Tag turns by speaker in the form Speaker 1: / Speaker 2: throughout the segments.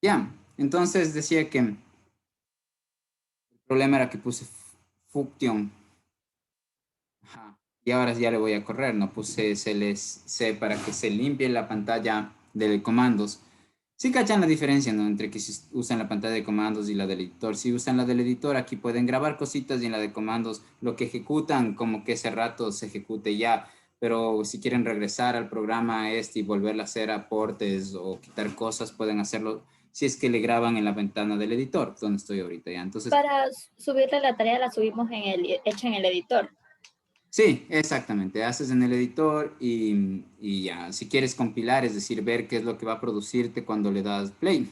Speaker 1: Ya, entonces decía que el problema era que puse function. Ajá. Y ahora ya le voy a correr, no puse CLC para que se limpie la pantalla de comandos. Sí cachan la diferencia, ¿no? Entre que si usan la pantalla de comandos y la del editor. Si usan la del editor, aquí pueden grabar cositas y en la de comandos lo que ejecutan, como que ese rato se ejecute ya. Pero si quieren regresar al programa este y volver a hacer aportes o quitar cosas, pueden hacerlo si es que le graban en la ventana del editor, donde estoy ahorita ya. Entonces,
Speaker 2: Para subirle la tarea la subimos hecha en el editor.
Speaker 1: sí, exactamente. Haces en el editor y ya, si quieres compilar, es decir, ver qué es lo que va a producirte cuando le das play,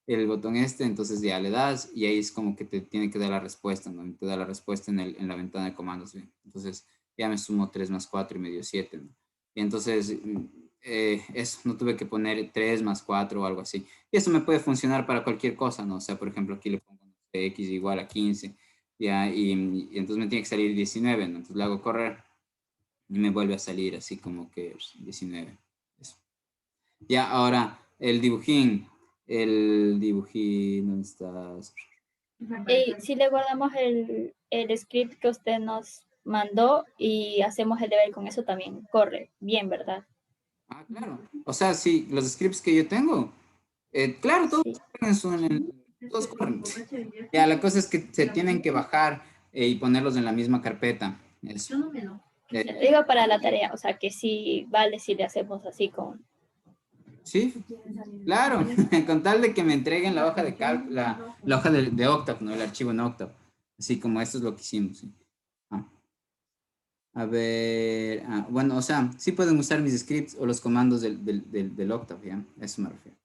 Speaker 1: el botón este, entonces ya le das y ahí es como que te tiene que dar la respuesta, ¿no? Te da la respuesta en la ventana de comandos, ¿sí? Entonces ya me sumo 3 más 4 y me dio 7, ¿no? Y entonces eso, no tuve que poner 3 más 4 o algo así. Y eso me puede funcionar para cualquier cosa, ¿no? O sea, por ejemplo, aquí le pongo x igual a 15 ya, y entonces me tiene que salir 19, ¿no? Entonces le hago correr y me vuelve a salir así como que 19. Eso. Ya, ahora el dibujín, ¿dónde estás?
Speaker 2: Y si le guardamos el script que usted nos mandó y hacemos el deber con eso también, corre bien, ¿verdad?
Speaker 1: Ah, claro. O sea, sí, los scripts que yo tengo, claro, todos
Speaker 2: Sí.
Speaker 1: corren, todos corren. Ya, la cosa es que se tienen que bajar y ponerlos en la misma carpeta. Eso.
Speaker 2: Digo para la tarea, o sea que sí vale si le hacemos así con...
Speaker 1: Sí, claro, con tal de que me entreguen la hoja de la hoja de Octave, ¿no? El archivo en Octave. Así como esto es lo que hicimos. ¿Sí? Ah, a ver, bueno, o sea, sí pueden usar mis scripts o los comandos del Octave, ¿ya? Eso me refiero.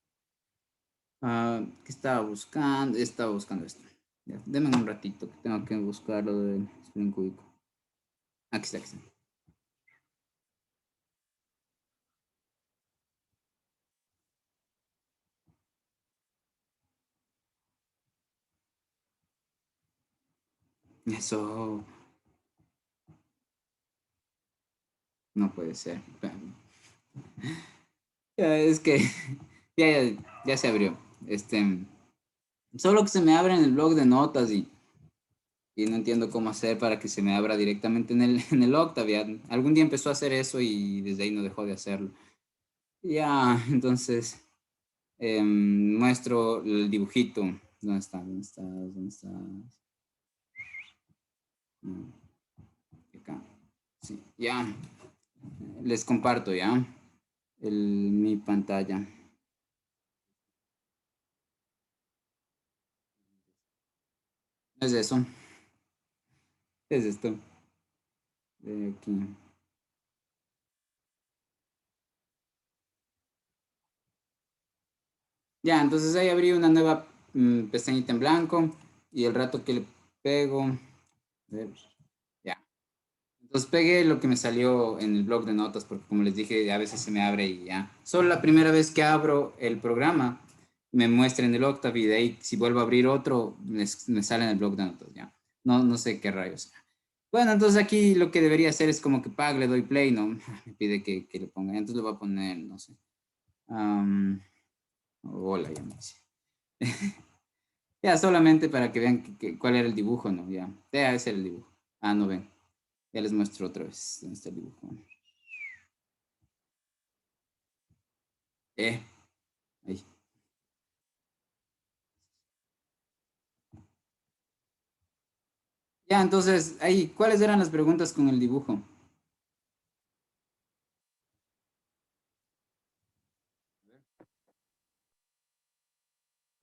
Speaker 1: ¿Qué estaba buscando? Estaba buscando esto. Ya, denme un ratito, que tengo que buscar lo del Spring Quick. Aquí está, aquí está. Eso no puede ser. Es que ya se abrió. Solo que se me abre en el blog de notas y no entiendo cómo hacer para que se me abra directamente en el Octave. Algún día empezó a hacer eso y desde ahí no dejó de hacerlo. Ya, entonces muestro el dibujito. ¿Dónde está? ¿Dónde estás? ¿Dónde estás? Acá. Sí, ya. Les comparto ya mi pantalla. ¿Qué es eso? ¿Qué es esto? De aquí. Ya, entonces ahí abrí una nueva pestañita en blanco y el rato que le pego, a ver, ya. Entonces pegué lo que me salió en el blog de notas porque como les dije, a veces se me abre y ya. Solo la primera vez que abro el programa me muestra en el Octave y de ahí si vuelvo a abrir otro me sale en el blog de notas, ya. No, no sé qué rayos. Bueno, entonces aquí lo que debería hacer es como que pague, le doy play, ¿no? Me pide que le ponga, entonces le voy a poner, no sé. Hola, ya me dice. Ya, solamente para que vean cuál era el dibujo, ¿no? Ya, ese era el dibujo. No ven. Ya les muestro otra vez dónde está el dibujo. Eh, ahí. Ya, entonces, ahí, ¿cuáles eran las preguntas con el dibujo?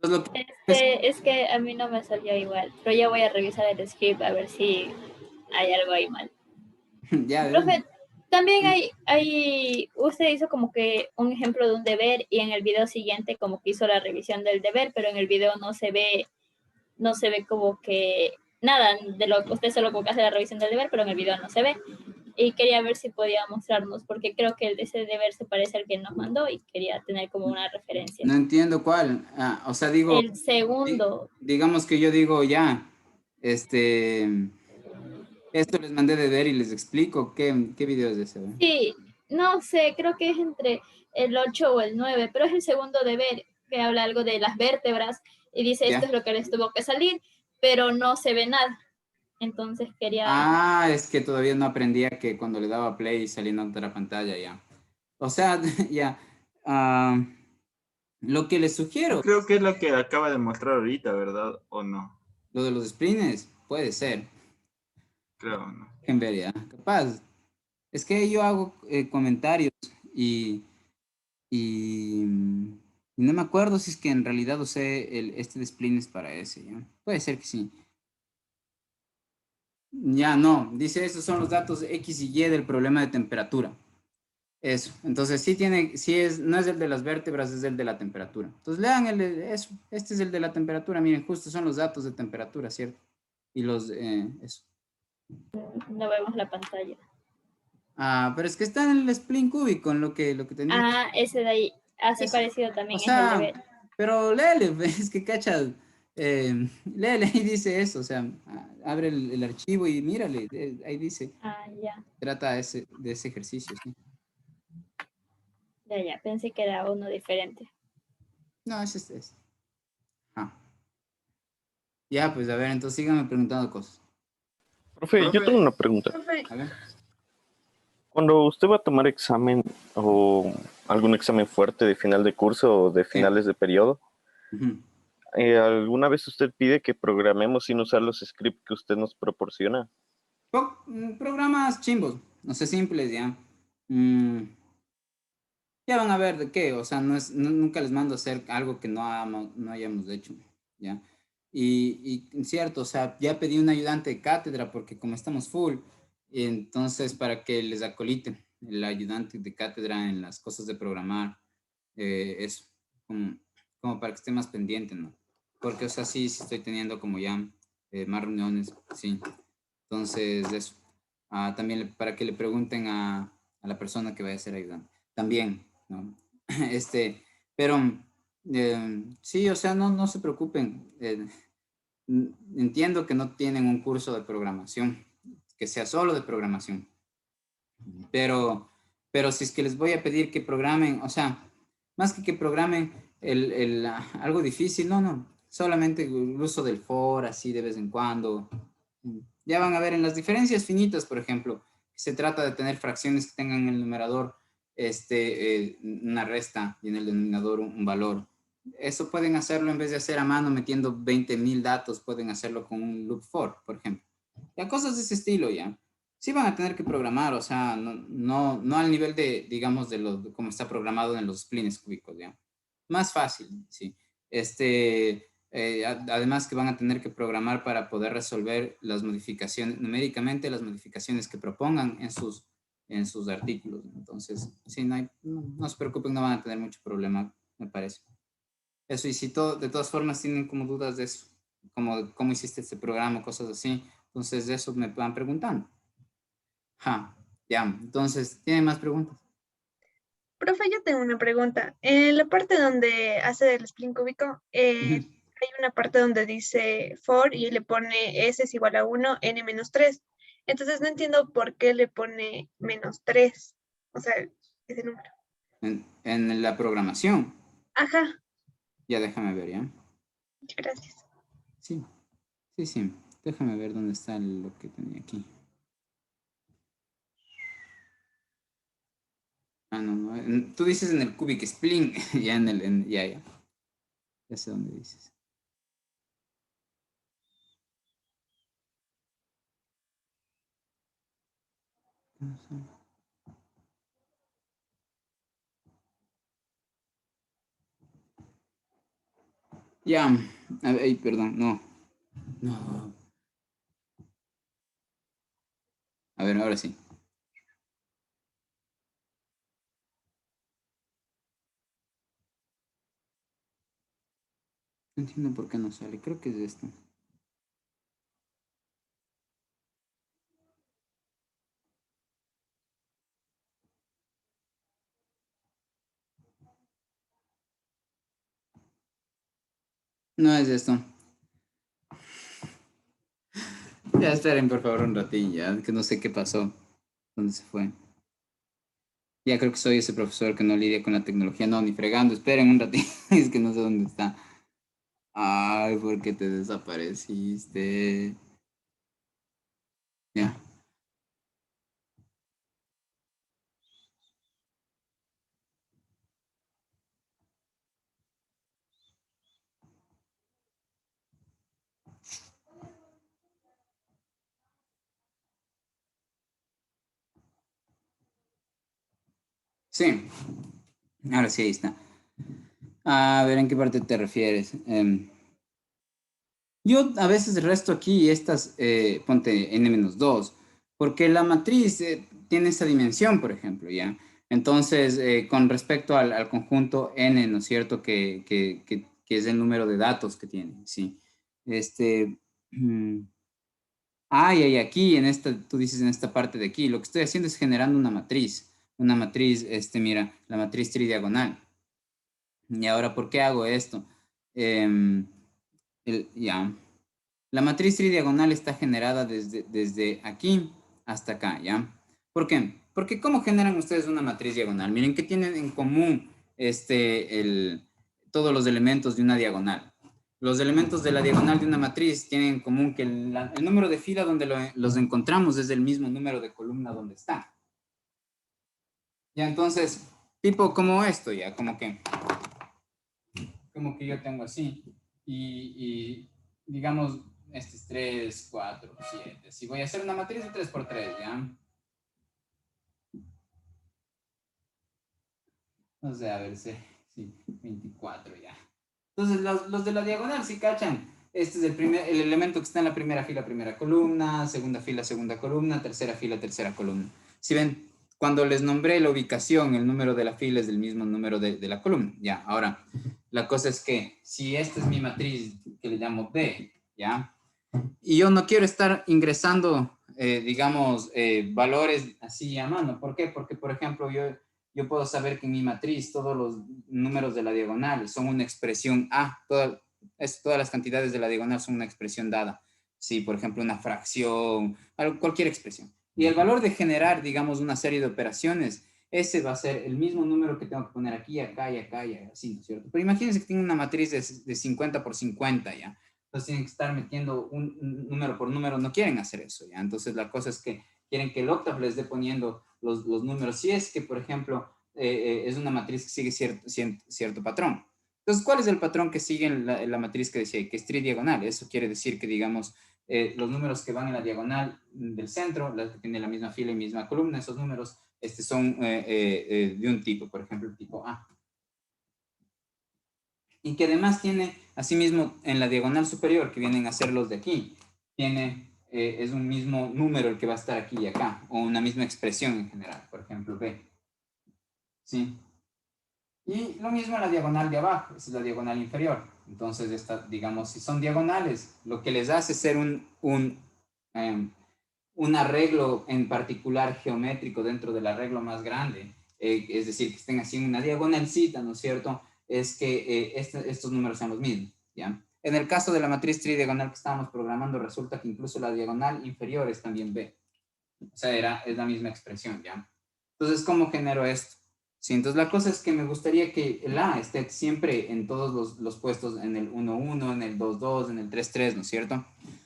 Speaker 1: Pues lo que
Speaker 2: Es que a mí no me salió igual, pero ya voy a revisar el script a ver si hay algo ahí mal.
Speaker 1: ya,
Speaker 2: Profe, también usted hizo como que un ejemplo de un deber y en el video siguiente como que hizo la revisión del deber, pero en el video no se ve como que nada de lo que usted solo como que hace la revisión del deber, pero en el video no se ve. Y quería ver si podía mostrarnos, porque creo que ese deber se parece al que nos mandó y quería tener como una referencia.
Speaker 1: no entiendo cuál. O sea, digo,
Speaker 2: El segundo,
Speaker 1: digamos que yo digo, ya, esto les mandé de ver y les explico qué video es ese, ¿ve?
Speaker 2: sí, no sé, creo que es entre el 8 o el 9, pero es el segundo deber que habla algo de las vértebras y dice esto es lo que les tuvo que salir, pero no se ve nada. Entonces quería...
Speaker 1: Ah, es que todavía no aprendía que cuando le daba play saliendo de la pantalla ya. O sea, ya. Lo que les sugiero,
Speaker 3: Creo que es lo que acaba de mostrar ahorita, ¿verdad? ¿O no?
Speaker 1: lo de los sprints, puede ser.
Speaker 3: Creo, ¿no?
Speaker 1: En ver ya, capaz. Es que yo hago comentarios y, y, y no me acuerdo si es que en realidad usé este de splints para ese, ¿ya? Puede ser que sí. Ya no, dice esos son los datos X y Y del problema de temperatura. Eso, entonces sí tiene, sí es, no es el de las vértebras, es el de la temperatura. Entonces lean eso, este es el de la temperatura, miren, justo son los datos de temperatura, ¿cierto? Y eso.
Speaker 2: No vemos la pantalla.
Speaker 1: Ah, pero es que está en el spleen cúbico, en lo que tenía.
Speaker 2: Ah, ese de ahí. Así
Speaker 1: Eso.
Speaker 2: parecido
Speaker 1: O
Speaker 2: también es el de
Speaker 1: sea,
Speaker 2: ver.
Speaker 1: pero léele, es que cachas, léele y dice eso, o sea, abre el archivo y mírale, ahí dice,
Speaker 2: Ah, ya.
Speaker 1: trata de ese ejercicio, ¿sí?
Speaker 2: Ya, ya. Pensé que era uno diferente.
Speaker 1: No, ese es ese. Ah. Ya, pues a ver, entonces síganme preguntando cosas.
Speaker 4: Profe, yo tengo una pregunta.
Speaker 1: A ver.
Speaker 4: Cuando usted va a tomar examen o algún examen fuerte de final de curso o de finales de periodo,
Speaker 1: Ujú.
Speaker 4: ¿alguna vez usted pide que programemos sin usar los scripts que usted nos proporciona?
Speaker 1: Programas chimbos, no sé, simples ya. Mm, ya van a ver de qué, o sea, nunca les mando a hacer algo que no hayamos hecho, ya. Y cierto, o sea, ya pedí un ayudante de cátedra porque como estamos full, entonces para que les acolite el ayudante de cátedra en las cosas de programar, eso, como, como para que esté más pendiente, ¿no? Porque, o sea, sí estoy teniendo como ya más reuniones, sí. Entonces, eso. También para que le pregunten a la persona que vaya a ser ayudante. También, ¿no? Pero sí, o sea, no se preocupen. Entiendo que no tienen un curso de programación, que sea solo de programación. Pero si es que les voy a pedir que programen, o sea, más que programen algo difícil, no, solamente el uso del for, así de vez en cuando. Ya van a ver en las diferencias finitas, por ejemplo, se trata de tener fracciones que tengan en el numerador una resta y en el denominador un valor. Eso pueden hacerlo en vez de hacer a mano metiendo 20.000 datos, pueden hacerlo con un loop for, por ejemplo. Ya cosas de ese estilo, ya sí van a tener que programar, o sea, no al nivel de, digamos, de como está programado en los splines cúbicos, ¿ya? Más fácil, sí. Además que van a tener que programar para poder resolver las modificaciones, numéricamente las modificaciones que propongan en sus artículos. Entonces, sí, no se preocupen, no van a tener mucho problema, me parece. Eso, y si de todas formas tienen como dudas de eso, como cómo hiciste este programa, cosas así, entonces de eso me van preguntando. Ya, entonces, ¿tiene más preguntas?
Speaker 5: Profe, yo tengo una pregunta. En la parte donde hace el split cúbico, hay una parte donde dice for y le pone s es igual a 1, n menos 3. Entonces no entiendo por qué le pone menos 3. O sea, ese número.
Speaker 1: En la programación.
Speaker 5: Ajá,
Speaker 1: Ya, déjame ver, ¿ya?
Speaker 5: muchas gracias.
Speaker 1: Sí, sí. Déjame ver dónde está lo que tenía aquí. No. Tú dices en el cubic spline. Ya, ya. Ya sé dónde dices. Ya, ay, perdón, no. No. A ver, ahora sí. No entiendo por qué no sale. Creo que es esto. No es esto. Ya, esperen por favor un ratillo, ya, que no sé qué pasó. ¿Dónde se fue? Ya creo que soy ese profesor que no lidia con la tecnología. No, ni fregando. Esperen un ratito. Es que no sé dónde está. Ay, ¿por qué te desapareciste? Ya. Sí. Ahora sí, ahí está. A ver, ¿en qué parte te refieres? Yo a veces resto aquí estas, ponte n-2, porque la matriz tiene esa dimensión, por ejemplo, ¿ya? Entonces, con respecto al conjunto n, ¿no es cierto? Que es el número de datos que tiene, ¿sí? Este, mm, y aquí, en esta, tú dices en esta parte de aquí, lo que estoy haciendo es generando una matriz, mira, la matriz tridiagonal. Y ahora, ¿por qué hago esto? Em, ya. La matriz tridiagonal está generada desde aquí hasta acá, ¿ya? ¿Por qué? Porque ¿cómo generan ustedes una matriz diagonal? Miren, ¿qué tienen en común todos los elementos de una diagonal? Los elementos de la diagonal de una matriz tienen en común que el número de fila donde los encontramos es el mismo número de columna donde está. Ya, entonces, tipo como esto, ya, como que yo tengo así, y digamos, este es 3, 4, 7. Si voy a hacer una matriz de 3 por 3, ¿ya? No sé, a ver, sí, 24 ya. Entonces, los de la diagonal, si cachan, este es el elemento que está en la primera fila, primera columna, segunda fila, segunda columna, tercera fila, tercera columna. Si ven, cuando les nombré la ubicación, el número de la fila es del mismo número de la columna, ya. Ahora, la cosa es que si esta es mi matriz que le llamo D, ya, y yo no quiero estar ingresando, digamos, valores así a mano. ¿Por qué? Porque, por ejemplo, yo puedo saber que en mi matriz todos los números de la diagonal son una expresión A. Todas las cantidades de la diagonal son una expresión dada. Sí, por ejemplo, una fracción, cualquier expresión. Y el valor de generar, digamos, una serie de operaciones, ese va a ser el mismo número que tengo que poner aquí, acá y acá y así, ¿no es cierto? Pero imagínense que tengo una matriz de 50 por 50, ¿ya? Entonces tienen que estar metiendo un número por número, no quieren hacer eso, ¿ya? Entonces la cosa es que quieren que el octave les dé poniendo los números, si es que, por ejemplo, es una matriz que sigue cierto patrón. Entonces, ¿cuál es el patrón que sigue en la matriz que decía? Que es tridiagonal. Eso quiere decir que, digamos, los números que van en la diagonal del centro, que tienen la misma fila y misma columna, esos números son de un tipo, por ejemplo, el tipo A. Y que además tiene, asimismo, en la diagonal superior, que vienen a ser los de aquí, es un mismo número el que va a estar aquí y acá, o una misma expresión en general, por ejemplo, B. ¿Sí? Y lo mismo en la diagonal de abajo, es la diagonal inferior. Entonces, digamos, si son diagonales, lo que les hace ser un arreglo en particular geométrico dentro del arreglo más grande, es decir, que estén así en una diagonalcita, ¿no es cierto? Es que estos números son los mismos, ¿ya? En el caso de la matriz tridiagonal que estábamos programando, resulta que incluso la diagonal inferior es también B. O sea, es la misma expresión, ¿ya? Entonces, ¿cómo genero esto? Sí, entonces la cosa es que me gustaría que el A esté siempre en todos los puestos, en el 1-1, en el 2-2, en el 3-3, ¿no es cierto?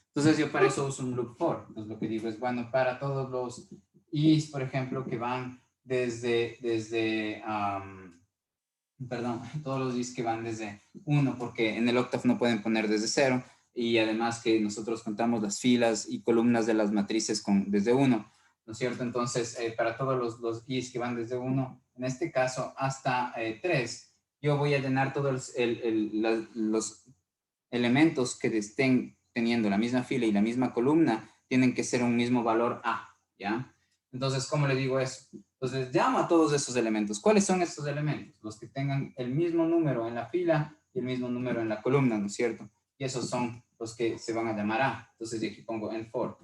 Speaker 1: Entonces yo para eso uso un loop for. Entonces lo que digo es, bueno, para todos los I's, por ejemplo, que van perdón, todos los I's que van desde 1, porque en el octave no pueden poner desde 0, y además que nosotros contamos las filas y columnas de las matrices desde 1, ¿no es cierto? Entonces, para todos los I's que van desde 1, en este caso hasta 3, yo voy a llenar todos los elementos que estén teniendo la misma fila y la misma columna, tienen que ser un mismo valor A, ¿ya? Entonces, ¿cómo le digo eso? Entonces, llamo a todos esos elementos. ¿Cuáles son estos elementos? Los que tengan el mismo número en la fila y el mismo número en la columna, ¿no es cierto? Y esos son los que se van a llamar A. Entonces, aquí pongo en for.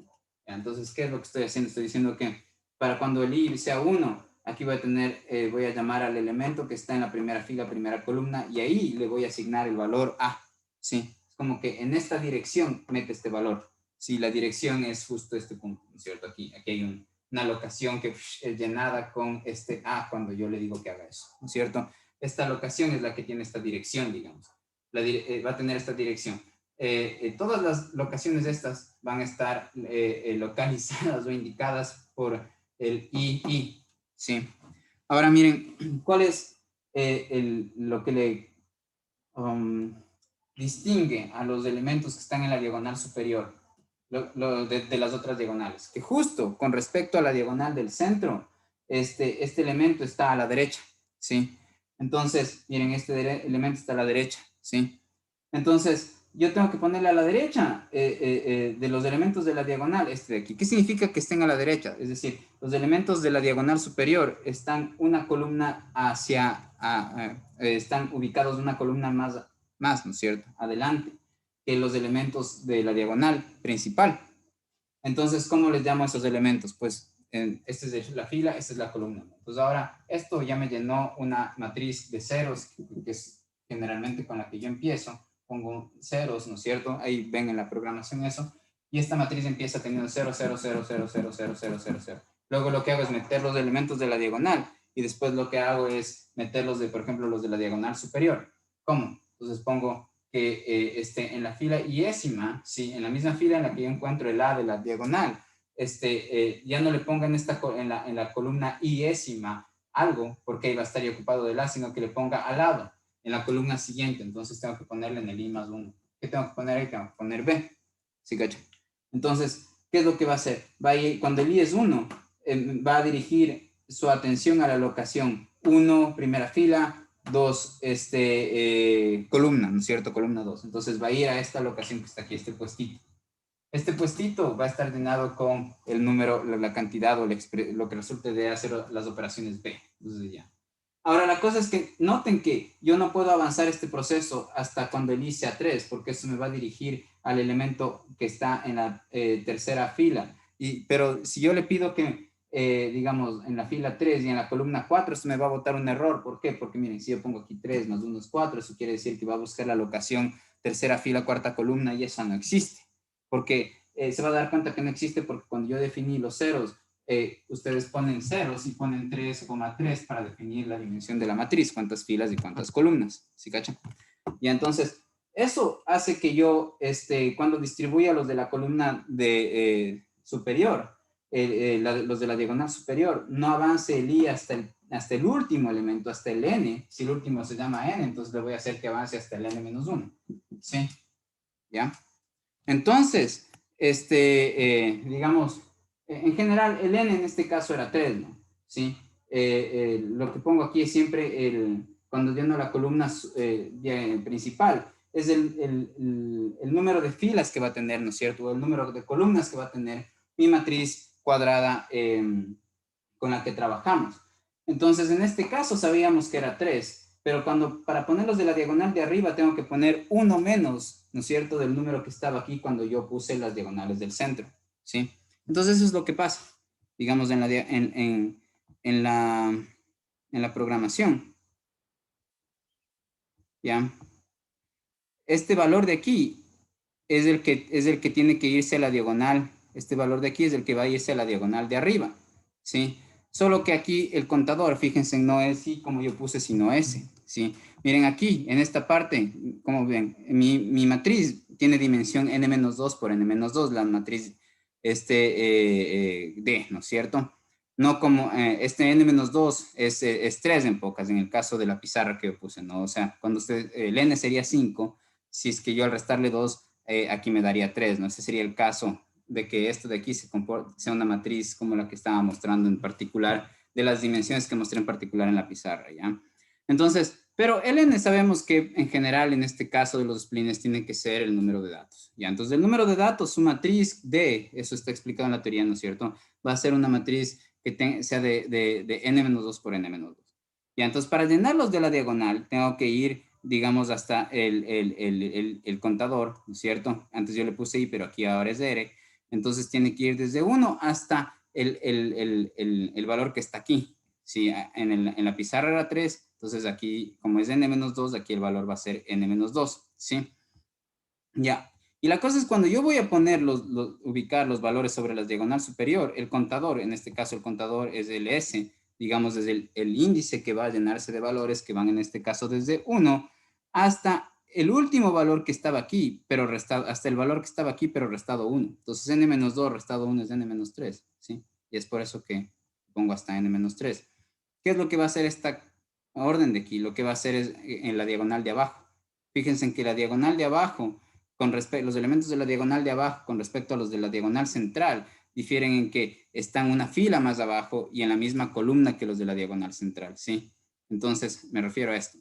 Speaker 1: ¿Ya? Entonces, ¿qué es lo que estoy haciendo? Estoy diciendo que para cuando el I sea 1, aquí voy a llamar al elemento que está en la primera fila, primera columna, y ahí le voy a asignar el valor A, ¿sí? Es como que en esta dirección mete este valor. Si la dirección es justo este punto, ¿no es cierto? Aquí hay una locación que es llenada con este A cuando yo le digo que haga eso, ¿no es cierto? Esta locación es la que tiene esta dirección, digamos. Va a tener esta dirección. Todas las locaciones de estas van a estar localizadas o indicadas por el II, ¿sí? Ahora miren, ¿cuál es lo que le distingue a los elementos que están en la diagonal superior de las otras diagonales? Que justo con respecto a la diagonal del centro, este elemento está a la derecha, ¿sí? Entonces, miren, este elemento está a la derecha, ¿sí? Entonces, yo tengo que ponerle a la derecha de los elementos de la diagonal, este de aquí. ¿Qué significa que estén a la derecha? Es decir, los elementos de la diagonal superior están una columna están ubicados una columna más, ¿no es cierto? Adelante que los elementos de la diagonal principal. Entonces, ¿cómo les llamo a esos elementos? Pues, esta es la fila, esta es la columna. Entonces, ahora, esto ya me llenó una matriz de ceros, que es generalmente con la que yo empiezo. Pongo ceros, ¿no es cierto? Ahí ven en la programación eso. Y esta matriz empieza teniendo 0, 0, 0, 0, 0, 0, 0, 0, 0. Luego lo que hago es meter los elementos de la diagonal. Y después lo que hago es meterlos de, por ejemplo, los de la diagonal superior. ¿Cómo? Entonces pongo que esté en la fila iésima, ¿sí? En la misma fila en la que yo encuentro el A de la diagonal. Ya no le ponga en la columna iésima algo, porque ahí va a estar ocupado del A, sino que le ponga al lado, en la columna siguiente. Entonces tengo que ponerle en el I más 1. ¿Qué tengo que poner ahí? Tengo que poner B. ¿Sí, cacho? Entonces, ¿qué es lo que va a hacer? Cuando el I es 1, va a dirigir su atención a la locación 1, primera fila, 2, columna, ¿no es cierto? Columna 2. Entonces va a ir a esta locación que está aquí, este puestito. Este puestito va a estar llenado con el número, la cantidad o lo que resulte de hacer las operaciones B. Entonces ya. Ahora, la cosa es que noten que yo no puedo avanzar este proceso hasta cuando el I sea 3, porque eso me va a dirigir al elemento que está en la tercera fila. Pero si yo le pido que, digamos, en la fila 3 y en la columna 4, esto me va a botar un error. ¿Por qué? Porque miren, si yo pongo aquí 3 más 1 es 4, eso quiere decir que va a buscar la locación tercera fila, cuarta columna, y esa no existe. Porque se va a dar cuenta que no existe porque cuando yo definí los ceros, ustedes ponen ceros y ponen 3,3 para definir la dimensión de la matriz, cuántas filas y cuántas columnas, ¿sí cachan? Y entonces, eso hace que yo, cuando distribuya los de la columna superior, los de la diagonal superior, no avance el I hasta el último elemento, hasta el N. Si el último se llama N, entonces le voy a hacer que avance hasta el N menos 1. ¿Sí? ¿Ya? Entonces, digamos, en general, el N en este caso era 3, ¿no? ¿Sí? Lo que pongo aquí es siempre cuando lleno la columna principal, es el número de filas que va a tener, ¿no es cierto? O el número de columnas que va a tener mi matriz cuadrada con la que trabajamos. Entonces, en este caso sabíamos que era 3, pero para ponerlos de la diagonal de arriba tengo que poner 1 menos, ¿no es cierto?, del número que estaba aquí cuando yo puse las diagonales del centro, ¿sí? Entonces, eso es lo que pasa, digamos, en la programación. ¿Ya? Este valor de aquí es el que tiene que irse a la diagonal. Este valor de aquí es el que va a irse a la diagonal de arriba, ¿sí? Solo que aquí el contador, fíjense, no es Y como yo puse, sino S, ¿sí? Miren aquí, en esta parte, como ven, mi matriz tiene dimensión n-2 por n-2, la matriz D, ¿no es cierto? No como este n-2 es 3 en pocas, en el caso de la pizarra que yo puse, ¿no? O sea, cuando el n sería 5, si es que yo al restarle 2, aquí me daría 3, ¿no? Ese sería el caso de que esto de aquí sea una matriz como la que estaba mostrando en particular, de las dimensiones que mostré en particular en la pizarra, ¿ya? Entonces, pero el n sabemos que en general en este caso de los splines tiene que ser el número de datos, ¿ya? Entonces el número de datos, su matriz D, eso está explicado en la teoría, ¿no es cierto? Va a ser una matriz que sea de n-2 por n-2. Ya, entonces para llenarlos de la diagonal tengo que ir, digamos, hasta el contador, ¿no es cierto? Antes yo le puse I, pero aquí ahora es R. Entonces tiene que ir desde 1 hasta el valor que está aquí. Si en la pizarra era 3, entonces aquí, como es n-2, aquí el valor va a ser n-2, ¿sí? Ya. Y la cosa es cuando yo voy a poner ubicar los valores sobre la diagonal superior, el contador, en este caso el contador es el S, digamos desde el índice que va a llenarse de valores que van en este caso desde 1 hasta el último valor que estaba aquí, pero restado, hasta el valor que estaba aquí, pero restado 1. Entonces n-2 restado 1 es n-3, ¿sí? Y es por eso que pongo hasta n-3. ¿Qué es lo que va a hacer esta orden de aquí? Lo que va a hacer es en la diagonal de abajo. Fíjense en que la diagonal de abajo, los elementos de la diagonal de abajo con respecto a los de la diagonal central, difieren en que están una fila más abajo y en la misma columna que los de la diagonal central, ¿sí? Entonces, me refiero a esto.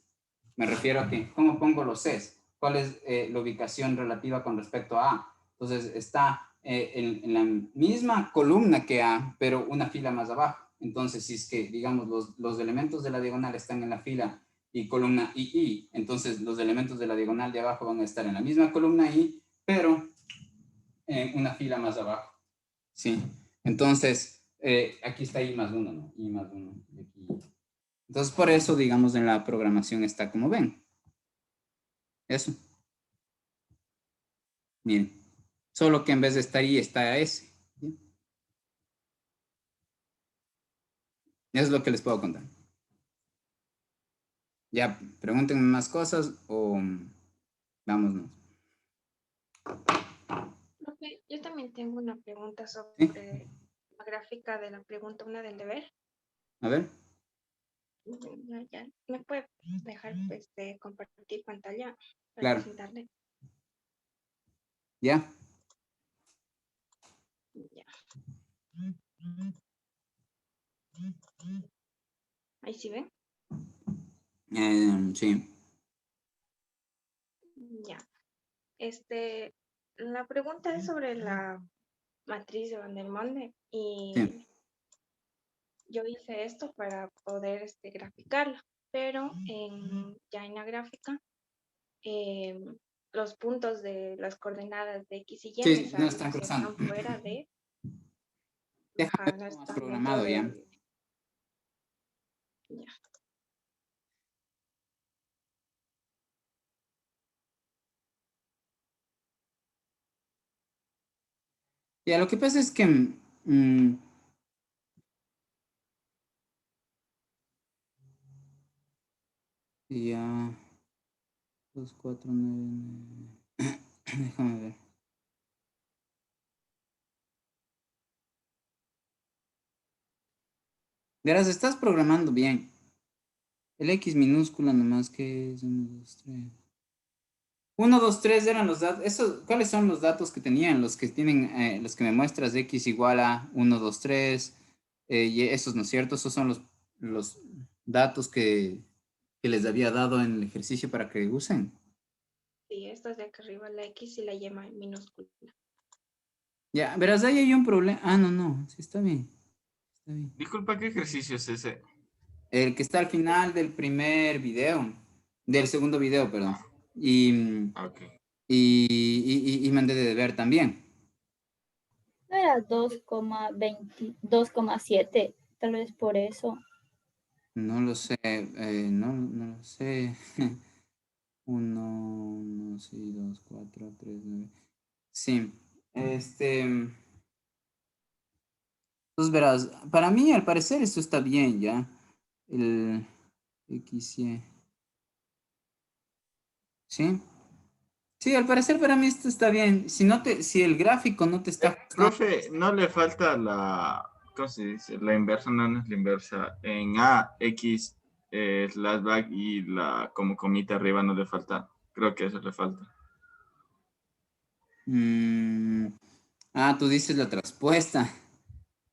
Speaker 1: Me refiero a que, ¿cómo pongo los Cs? ¿Cuál es la ubicación relativa con respecto a A? Entonces, está en la misma columna que A, pero una fila más abajo. Entonces, si es que, digamos, los elementos de la diagonal están en la fila y columna I, entonces los elementos de la diagonal de abajo van a estar en la misma columna I, pero en una fila más abajo. ¿Sí? Entonces, aquí está I más 1, ¿no? I más 1. Entonces, por eso, digamos, en la programación está como ven. Eso. Miren. Solo que en vez de estar I, está S. ¿Sí? Eso es lo que les puedo contar. Ya, pregúntenme más cosas o vámonos.
Speaker 5: Profe, yo también tengo una pregunta
Speaker 1: ¿Sí?
Speaker 5: sobre la gráfica de la pregunta 1 del deber.
Speaker 1: A ver.
Speaker 5: Ya. ¿Me puede dejar de compartir pantalla para
Speaker 1: Claro.
Speaker 5: presentarle?
Speaker 1: ¿Ya?
Speaker 5: Ya. Ahí sí ven.
Speaker 1: Sí.
Speaker 5: Ya. La pregunta es sobre la matriz de Van der Monde y
Speaker 1: Sí.
Speaker 5: yo hice esto para poder graficarla, pero ya en la gráfica los puntos de las coordenadas de X y Y me
Speaker 1: Sí, no
Speaker 5: salen
Speaker 1: están
Speaker 5: que
Speaker 1: cruzando.
Speaker 5: están fuera de,
Speaker 1: Déjame
Speaker 5: ajá,
Speaker 1: ver
Speaker 5: no
Speaker 1: cómo has
Speaker 5: están dentro
Speaker 1: programado ya.
Speaker 5: del, ya.
Speaker 1: Ya, lo que pasa es que ya 2, 4, 9. Déjame ver. Verás, estás programando bien. El X minúscula nomás que es 1, 2, 3. 1, 2, 3 eran los datos. ¿Cuáles son los datos que tenían? Los que tienen, los que me muestras de X igual a 1, 2, 3. Y esos, ¿no es cierto? Esos son los datos que les había dado en el ejercicio para que usen.
Speaker 5: Sí, estas de acá arriba, la X y la Y minúscula.
Speaker 1: Ya, verás, ahí hay un problema. Ah, no, sí, está bien. Está bien.
Speaker 3: Disculpa, ¿qué ejercicio es ese?
Speaker 1: El que está al final del primer video, del segundo video, perdón. Y,
Speaker 3: Ok.
Speaker 1: y mandé de deber también.
Speaker 2: No era 2,20, 2,7, tal vez por eso.
Speaker 1: No lo sé, no lo sé. 1, sí, 2, 4, 3, 9. Sí, entonces verás, para mí al parecer esto está bien, ¿ya? El X, Y. ¿Sí? Sí, al parecer para mí esto está bien. Si el gráfico no te está gustando,
Speaker 3: Profe, no le falta ¿cómo se dice? La inversa, no es la inversa. En A, X, slashback y la como comita arriba no le falta. Creo que eso le falta.
Speaker 1: mm, tú dices la traspuesta.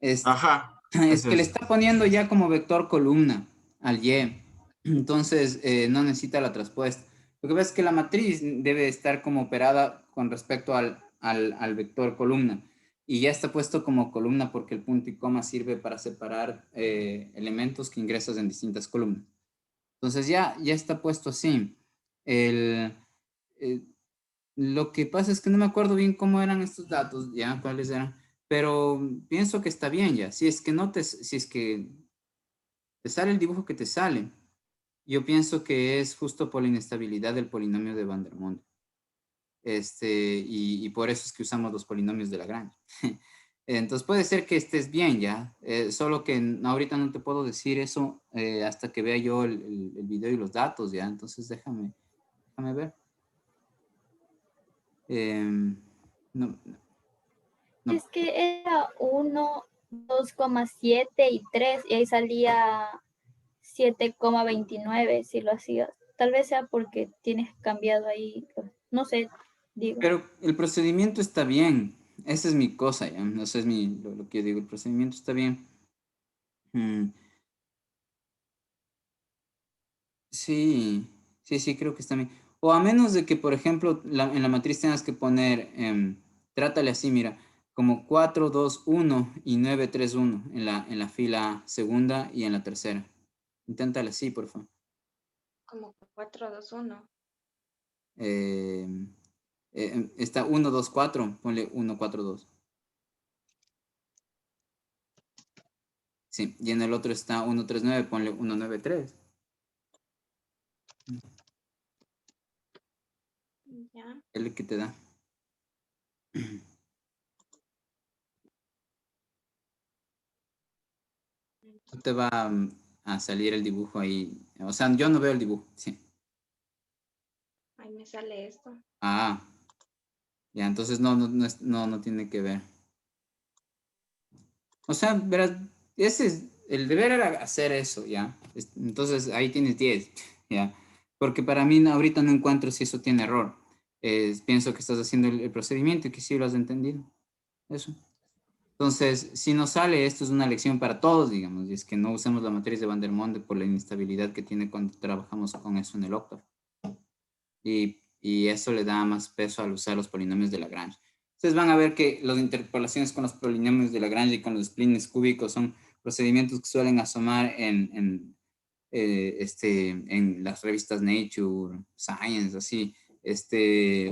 Speaker 1: Es,
Speaker 3: Ajá,
Speaker 1: es
Speaker 3: es
Speaker 1: que le
Speaker 3: eso.
Speaker 1: está poniendo ya como vector columna al Y. Entonces no necesita la traspuesta. Lo que pasa es que la matriz debe estar como operada con respecto al vector columna. Y ya está puesto como columna porque el punto y coma sirve para separar elementos que ingresas en distintas columnas. Entonces ya está puesto así. El, eh, lo que pasa es que no me acuerdo bien cómo eran estos datos, ya, cuáles eran, pero pienso que está bien ya. Si es que te sale el dibujo que te sale, yo pienso que es justo por la inestabilidad del polinomio de Van der Monde. y por eso es que usamos los polinomios de Lagrange. Entonces puede ser que estés bien ya, solo que ahorita no te puedo decir eso hasta que vea yo el video y los datos ya, entonces déjame ver. No, no.
Speaker 2: Es que era 1, 2,7 y 3 y ahí salía 7,29 si lo hacías. Tal vez sea porque tienes cambiado ahí, no sé, digo.
Speaker 1: Pero el procedimiento está bien. Esa es mi cosa, ¿ya? Eso es lo que yo digo. El procedimiento está bien. Sí, sí, creo que está bien. O a menos de que, por ejemplo, en la matriz tengas que poner, trátale así, mira, como 4, 2, 1 y 9, 3, 1 en la fila segunda y en la tercera. Inténtale así, por favor.
Speaker 6: Como 4, 2, 1.
Speaker 1: Está 1, 2, 4, ponle 1, 4, 2. Sí, y en el otro está 1, 3, 9, ponle 1, 9, 3.
Speaker 6: Ya.
Speaker 1: Es lo que te da. No te va a salir el dibujo ahí. O sea, yo no veo el dibujo. Sí.
Speaker 6: Ahí me sale esto.
Speaker 1: Ah, ya, entonces no tiene que ver. O sea, verás, el deber era hacer eso, ¿ya? Entonces ahí tienes 10, ¿ya? Porque para mí ahorita no encuentro si eso tiene error. Pienso que estás haciendo el procedimiento y que sí lo has entendido. Eso. Entonces, si nos sale, esto es una lección para todos, digamos, y es que no usemos la matriz de Van der Monde por la inestabilidad que tiene cuando trabajamos con eso en el octavo. Y eso le da más peso al usar los polinomios de Lagrange. Ustedes van a ver que las interpolaciones con los polinomios de Lagrange y con los splines cúbicos son procedimientos que suelen asomar en las revistas Nature, Science, así,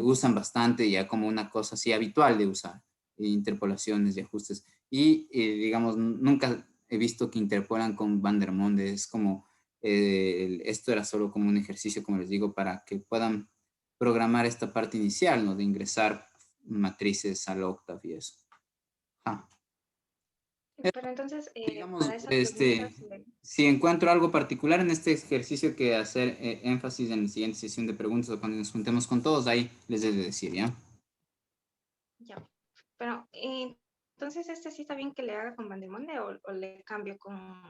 Speaker 1: usan bastante ya como una cosa así habitual de usar, interpolaciones y ajustes. Y digamos, nunca he visto que interpolan con Van der Monde, es como, esto era solo como un ejercicio, como les digo, para que puedan programar esta parte inicial, ¿no? De ingresar matrices al octave y eso. Ah.
Speaker 6: Pero entonces,
Speaker 1: Digamos,
Speaker 6: para esas preguntas,
Speaker 1: si encuentro algo particular en este ejercicio que hacer énfasis en la siguiente sesión de preguntas o cuando nos juntemos con todos, ahí les he de decir, ¿ya?
Speaker 6: ya. Pero, entonces, ¿este sí está bien que le haga con Van der Monde o le cambio con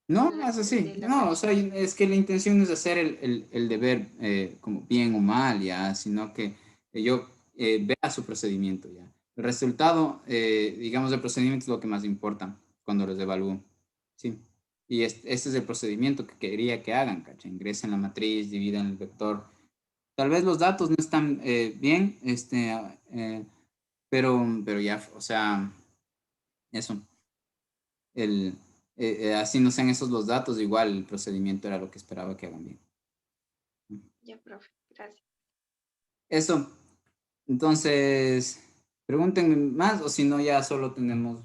Speaker 1: No,
Speaker 6: el
Speaker 1: es así.
Speaker 6: de
Speaker 1: No, o
Speaker 6: Lagrange?
Speaker 1: sea, es que la intención no es hacer el deber como bien o mal, ¿ya? Sino que yo vea su procedimiento, ¿ya? El resultado, digamos, del procedimiento es lo que más importa cuando los evalúo, ¿sí? Y este es el procedimiento que quería que hagan, ¿cachai? Ingresen la matriz, dividan el vector. Tal vez los datos no están bien, pero ya, o sea, eso. Así no sean esos los datos, igual el procedimiento era lo que esperaba que hagan bien.
Speaker 6: Ya, profe, gracias.
Speaker 1: Eso, entonces, pregúntenme más o si no ya solo tenemos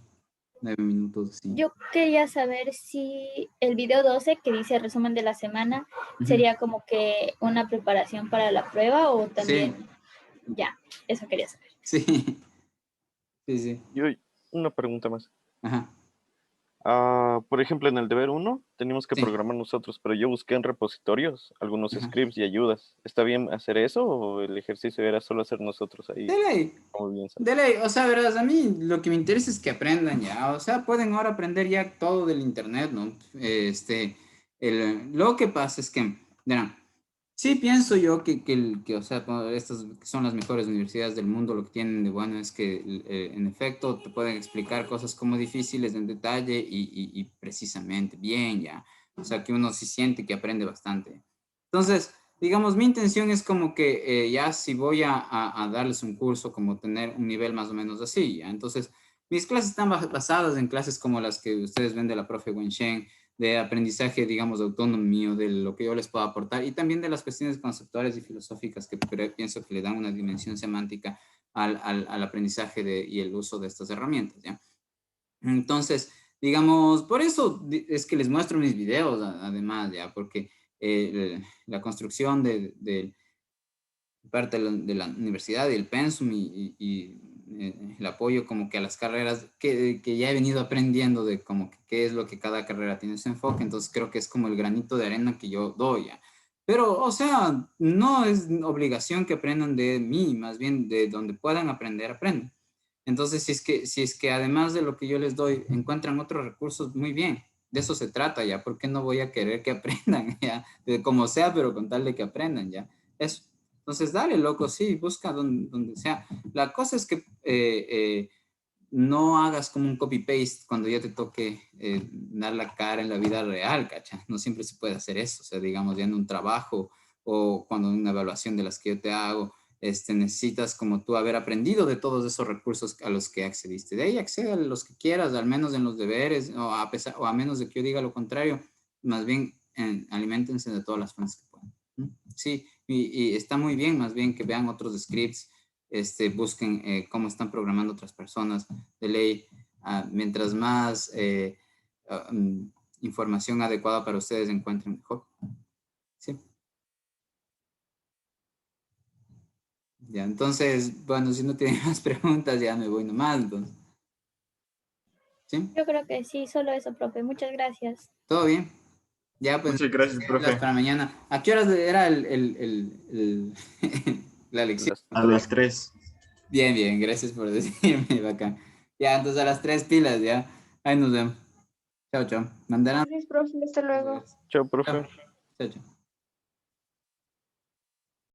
Speaker 1: 9 minutos. ¿Sí?
Speaker 2: Yo quería saber si el video 12 que dice resumen de la semana sería como que una preparación para la prueba o también,
Speaker 1: Sí.
Speaker 2: Ya, eso quería saber.
Speaker 1: Sí, sí.
Speaker 4: Yo, una pregunta más.
Speaker 1: Ajá.
Speaker 4: Por ejemplo, en el deber 1 teníamos que
Speaker 1: Sí.
Speaker 4: programar nosotros, pero yo busqué en repositorios algunos
Speaker 1: Ajá.
Speaker 4: scripts y ayudas. ¿Está bien hacer eso o el ejercicio era solo hacer nosotros ahí?
Speaker 1: De ley.
Speaker 4: Como bien sabes?
Speaker 1: De ley, o sea, verás, a mí lo que me interesa es que aprendan ya, o sea, pueden ahora aprender ya todo del internet, ¿no? Lo que pasa es que, verán, sí pienso yo que, o sea, estas son las mejores universidades del mundo, lo que tienen de bueno es que, en efecto, te pueden explicar cosas como difíciles en detalle y precisamente bien, ya, o sea, que uno sí siente que aprende bastante. Entonces, digamos, mi intención es como que ya si voy a darles un curso, como tener un nivel más o menos así, ¿ya? Entonces, mis clases están basadas en clases como las que ustedes ven de la profe Wensheng, de aprendizaje, digamos, autónomo mío, de lo que yo les puedo aportar, y también de las cuestiones conceptuales y filosóficas que pienso que le dan una dimensión semántica al aprendizaje y el uso de estas herramientas, ¿ya? Entonces, digamos, por eso es que les muestro mis videos, además, ya, porque la construcción parte de la universidad y el pensum el apoyo como que a las carreras que ya he venido aprendiendo de como que qué es lo que cada carrera tiene su enfoque, entonces creo que es como el granito de arena que yo doy ya. Pero, o sea, no es obligación que aprendan de mí, más bien de donde puedan aprender, aprendan. Entonces, si es que además de lo que yo les doy, encuentran otros recursos, muy bien. De eso se trata ya. ¿Por qué no voy a querer que aprendan ya? De como sea, pero con tal de que aprendan ya. Eso. Entonces, dale, loco, sí, busca donde sea. La cosa es que no hagas como un copy-paste cuando ya te toque dar la cara en la vida real, ¿cacha? No siempre se puede hacer eso. O sea, digamos, ya en un trabajo o cuando en una evaluación de las que yo te hago, necesitas como tú haber aprendido de todos esos recursos a los que accediste. De ahí accede a los que quieras, al menos en los deberes, o a menos de que yo diga lo contrario, más bien aliméntense de todas las fuentes que puedan. Sí, y está muy bien, más bien que vean otros scripts, busquen cómo están programando otras personas de ley. Mientras más información adecuada para ustedes encuentren, mejor. Sí. Ya, entonces, bueno, si no tienen más preguntas, ya me voy nomás, entonces. ¿Sí?
Speaker 2: Yo creo que sí, solo eso, profe. Muchas gracias.
Speaker 1: ¿Todo bien? Ya, pues,
Speaker 3: Muchas gracias, profe.
Speaker 1: para mañana. ¿A qué horas era la lección?
Speaker 3: A las 3.
Speaker 1: Bien, bien, gracias por decirme, bacán. Ya, entonces a las 3 pilas, ya. Ahí nos vemos. Chao, chao. Mandarán.
Speaker 5: Gracias, profe. Hasta luego.
Speaker 4: Chao, profe.
Speaker 1: Chao, chao.